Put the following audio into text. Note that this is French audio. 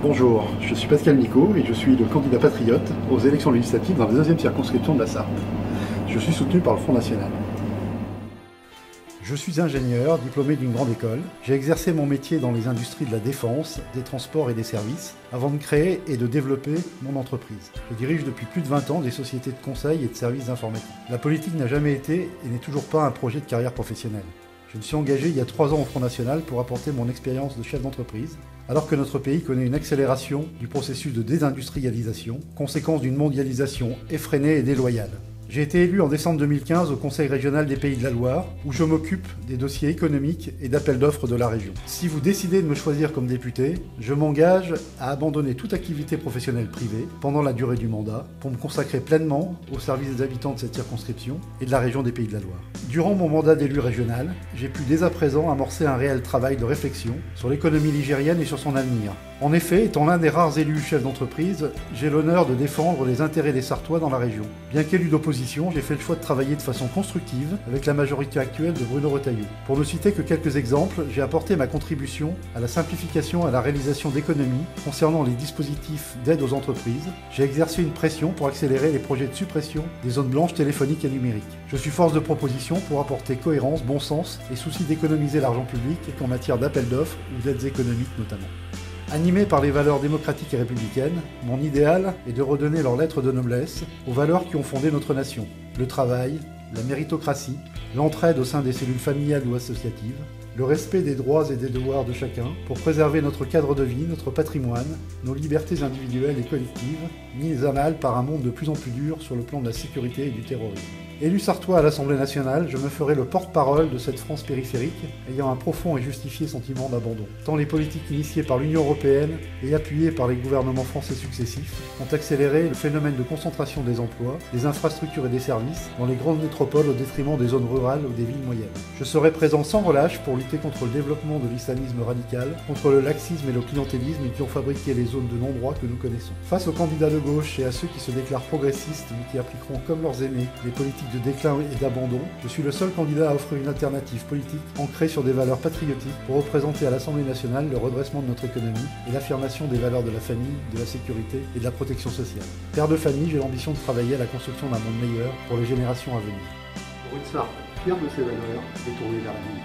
Bonjour, je suis Pascal Nicot et je suis le candidat patriote aux élections législatives dans la deuxième circonscription de la Sarthe. Je suis soutenu par le Front National. Je suis ingénieur, diplômé d'une grande école. J'ai exercé mon métier dans les industries de la défense, des transports et des services, avant de créer et de développer mon entreprise. Je dirige depuis plus de 20 ans des sociétés de conseil et de services informatiques. La politique n'a jamais été et n'est toujours pas un projet de carrière professionnelle. Je me suis engagé il y a 3 ans au Front National pour apporter mon expérience de chef d'entreprise, alors que notre pays connaît une accélération du processus de désindustrialisation, conséquence d'une mondialisation effrénée et déloyale. J'ai été élu en décembre 2015 au Conseil régional des Pays de la Loire, où je m'occupe des dossiers économiques et d'appels d'offres de la région. Si vous décidez de me choisir comme député, je m'engage à abandonner toute activité professionnelle privée pendant la durée du mandat pour me consacrer pleinement au service des habitants de cette circonscription et de la région des Pays de la Loire. Durant mon mandat d'élu régional, j'ai pu dès à présent amorcer un réel travail de réflexion sur l'économie ligérienne et sur son avenir. En effet, étant l'un des rares élus chefs d'entreprise, j'ai l'honneur de défendre les intérêts des Sarthois dans la région. Bien qu'élu d'opposition, j'ai fait le choix de travailler de façon constructive avec la majorité actuelle de Bruno Retailleau. Pour ne citer que quelques exemples, j'ai apporté ma contribution à la simplification et à la réalisation d'économies concernant les dispositifs d'aide aux entreprises. J'ai exercé une pression pour accélérer les projets de suppression des zones blanches téléphoniques et numériques. Je suis force de proposition pour apporter cohérence, bon sens et souci d'économiser l'argent public en matière d'appels d'offres ou d'aides économiques notamment. Animé par les valeurs démocratiques et républicaines, mon idéal est de redonner leur lettre de noblesse aux valeurs qui ont fondé notre nation. Le travail, la méritocratie, l'entraide au sein des cellules familiales ou associatives, le respect des droits et des devoirs de chacun pour préserver notre cadre de vie, notre patrimoine, nos libertés individuelles et collectives, mises à mal par un monde de plus en plus dur sur le plan de la sécurité et du terrorisme. Élu sarthois à l'Assemblée nationale, je me ferai le porte-parole de cette France périphérique, ayant un profond et justifié sentiment d'abandon. Tant les politiques initiées par l'Union européenne et appuyées par les gouvernements français successifs ont accéléré le phénomène de concentration des emplois, des infrastructures et des services dans les grandes métropoles au détriment des zones rurales ou des villes moyennes. Je serai présent sans relâche pour lutter contre le développement de l'islamisme radical, contre le laxisme et le clientélisme qui ont fabriqué les zones de non-droit que nous connaissons. Face aux candidats de gauche et à ceux qui se déclarent progressistes mais qui appliqueront comme leurs aînés les politiques de déclin et d'abandon, je suis le seul candidat à offrir une alternative politique ancrée sur des valeurs patriotiques pour représenter à l'Assemblée nationale le redressement de notre économie et l'affirmation des valeurs de la famille, de la sécurité et de la protection sociale. Père de famille, j'ai l'ambition de travailler à la construction d'un monde meilleur pour les générations à venir. Pour une Sarthe fière de ses valeurs et tournée vers l'avenir.